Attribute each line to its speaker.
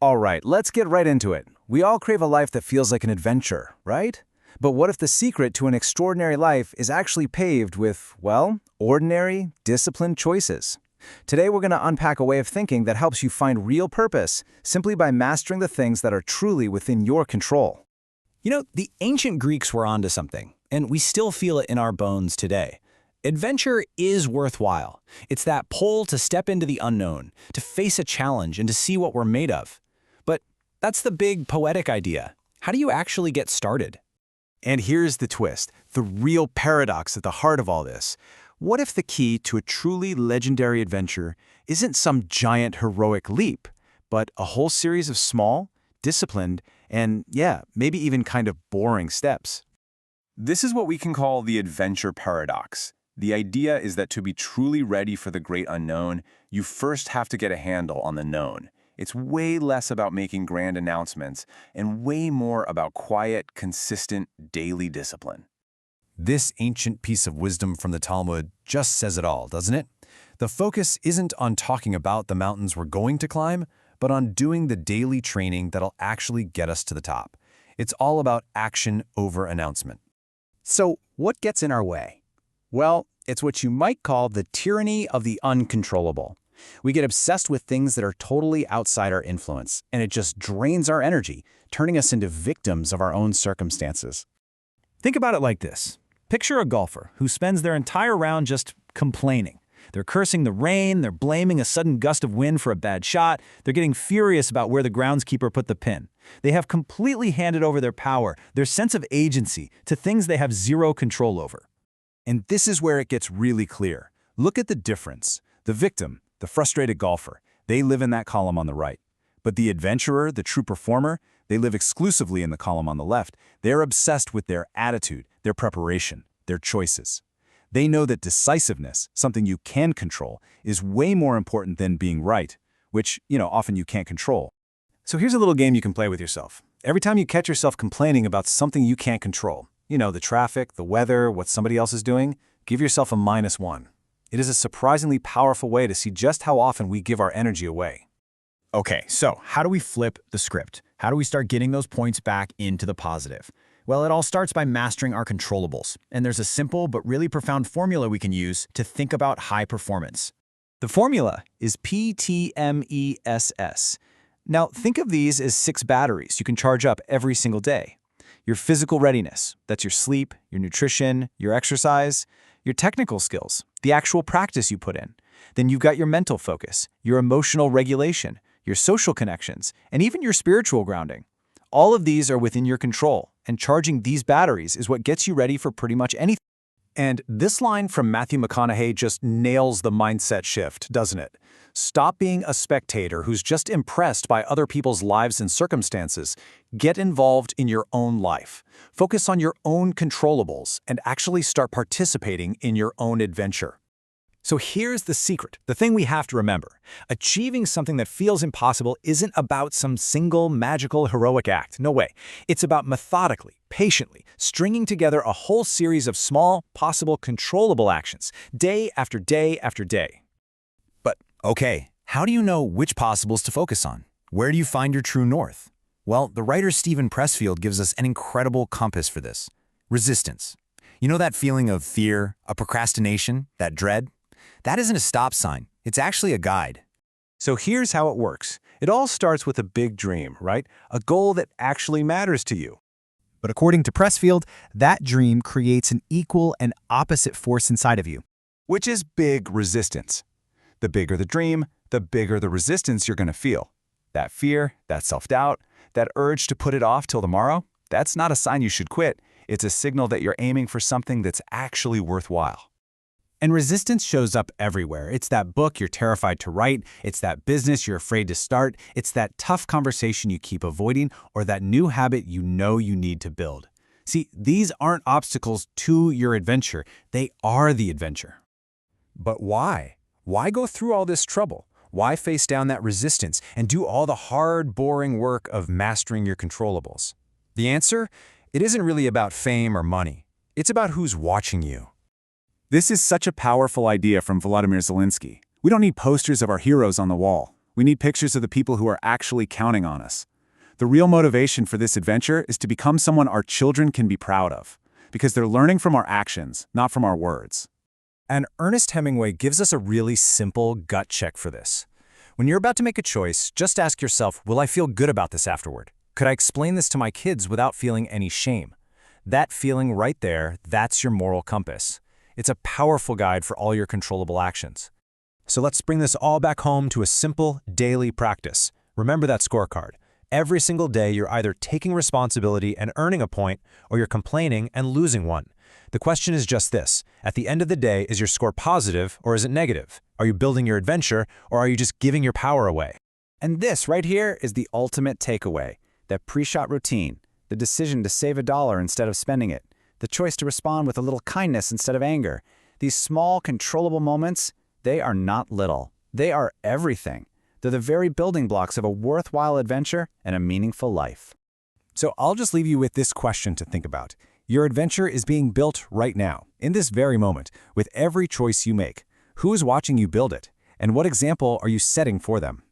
Speaker 1: All right, let's get right into it. We all crave a life that feels like an adventure, right? But what if the secret to an extraordinary life is actually paved with, well, ordinary, disciplined choices? Today we're going to unpack a way of thinking that helps you find real purpose simply by mastering the things that are truly within your control.
Speaker 2: The ancient Greeks were onto something, and we still feel it in our bones today. Adventure is worthwhile. It's that pull to step into the unknown, to face a challenge, and to see what we're made of. But that's the big poetic idea. How do you actually get started?
Speaker 1: And here's the twist, the real paradox at the heart of all this. What if the key to a truly legendary adventure isn't some giant heroic leap, but a whole series of small, disciplined, and maybe even kind of boring steps?
Speaker 3: This is what we can call the adventure paradox. The idea is that to be truly ready for the great unknown, you first have to get a handle on the known. It's way less about making grand announcements and way more about quiet, consistent, daily discipline.
Speaker 2: This ancient piece of wisdom from the Talmud just says it all, doesn't it? The focus isn't on talking about the mountains we're going to climb, but on doing the daily training that'll actually get us to the top. It's all about action over announcement.
Speaker 4: So, what gets in our way? Well, it's what you might call the tyranny of the uncontrollable. We get obsessed with things that are totally outside our influence, and it just drains our energy, turning us into victims of our own circumstances.
Speaker 2: Think about it like this. Picture a golfer who spends their entire round just complaining. They're cursing the rain, they're blaming a sudden gust of wind for a bad shot, they're getting furious about where the groundskeeper put the pin. They have completely handed over their power, their sense of agency, to things they have zero control over.
Speaker 1: And this is where it gets really clear. Look at the difference. The victim, the frustrated golfer, they live in that column on the right. But the adventurer, the true performer, they live exclusively in the column on the left. They're obsessed with their attitude, their preparation, their choices. They know that decisiveness, something you can control, is way more important than being right, which, often you can't control. So here's a little game you can play with yourself. Every time you catch yourself complaining about something you can't control, the traffic, the weather, what somebody else is doing, give yourself a -1. It is a surprisingly powerful way to see just how often we give our energy away.
Speaker 2: Okay, so how do we flip the script? How do we start getting those points back into the positive? Well, it all starts by mastering our controllables, and there's a simple but really profound formula we can use to think about high performance. The formula is PTMESS. Now, think of these as 6 batteries you can charge up every single day. Your physical readiness, that's your sleep, your nutrition, your exercise, your technical skills, the actual practice you put in. Then you've got your mental focus, your emotional regulation, your social connections, and even your spiritual grounding. All of these are within your control, and charging these batteries is what gets you ready for pretty much anything.
Speaker 1: And this line from Matthew McConaughey just nails the mindset shift, doesn't it? Stop being a spectator who's just impressed by other people's lives and circumstances. Get involved in your own life. Focus on your own controllables and actually start participating in your own adventure.
Speaker 2: So here's the secret, the thing we have to remember. Achieving something that feels impossible isn't about some single, magical, heroic act. No way. It's about methodically, patiently, stringing together a whole series of small, possible, controllable actions, day after day after day. But, okay, how do you know which possibles to focus on? Where do you find your true north? Well, the writer Steven Pressfield gives us an incredible compass for this. Resistance. You know that feeling of fear, a procrastination, that dread? That isn't a stop sign. It's actually a guide.
Speaker 1: So here's how it works. It all starts with a big dream, right? A goal that actually matters to you.
Speaker 4: But according to Pressfield, that dream creates an equal and opposite force inside of you,
Speaker 1: which is big resistance. The bigger the dream, the bigger the resistance you're going to feel. That fear, that self-doubt, that urge to put it off till tomorrow, that's not a sign you should quit. It's a signal that you're aiming for something that's actually worthwhile.
Speaker 4: And resistance shows up everywhere. It's that book you're terrified to write. It's that business you're afraid to start. It's that tough conversation you keep avoiding, or that new habit you know you need to build. See, these aren't obstacles to your adventure. They are the adventure.
Speaker 1: But why? Why go through all this trouble? Why face down that resistance and do all the hard, boring work of mastering your controllables? The answer? It isn't really about fame or money. It's about who's watching you. This is such a powerful idea from Volodymyr Zelensky. We don't need posters of our heroes on the wall. We need pictures of the people who are actually counting on us. The real motivation for this adventure is to become someone our children can be proud of, because they're learning from our actions, not from our words.
Speaker 2: And Ernest Hemingway gives us a really simple gut check for this. When you're about to make a choice, just ask yourself, will I feel good about this afterward? Could I explain this to my kids without feeling any shame? That feeling right there, that's your moral compass. It's a powerful guide for all your controllable actions. So let's bring this all back home to a simple daily practice. Remember that scorecard. Every single day, you're either taking responsibility and earning a point, or you're complaining and losing one. The question is just this. At the end of the day, is your score positive or is it negative? Are you building your adventure or are you just giving your power away?
Speaker 4: And this right here is the ultimate takeaway. That pre-shot routine, the decision to save $1 instead of spending it, the choice to respond with a little kindness instead of anger. These small, controllable moments, they are not little. They are everything. They're the very building blocks of a worthwhile adventure and a meaningful life.
Speaker 2: So I'll just leave you with this question to think about. Your adventure is being built right now, in this very moment, with every choice you make. Who is watching you build it? And what example are you setting for them?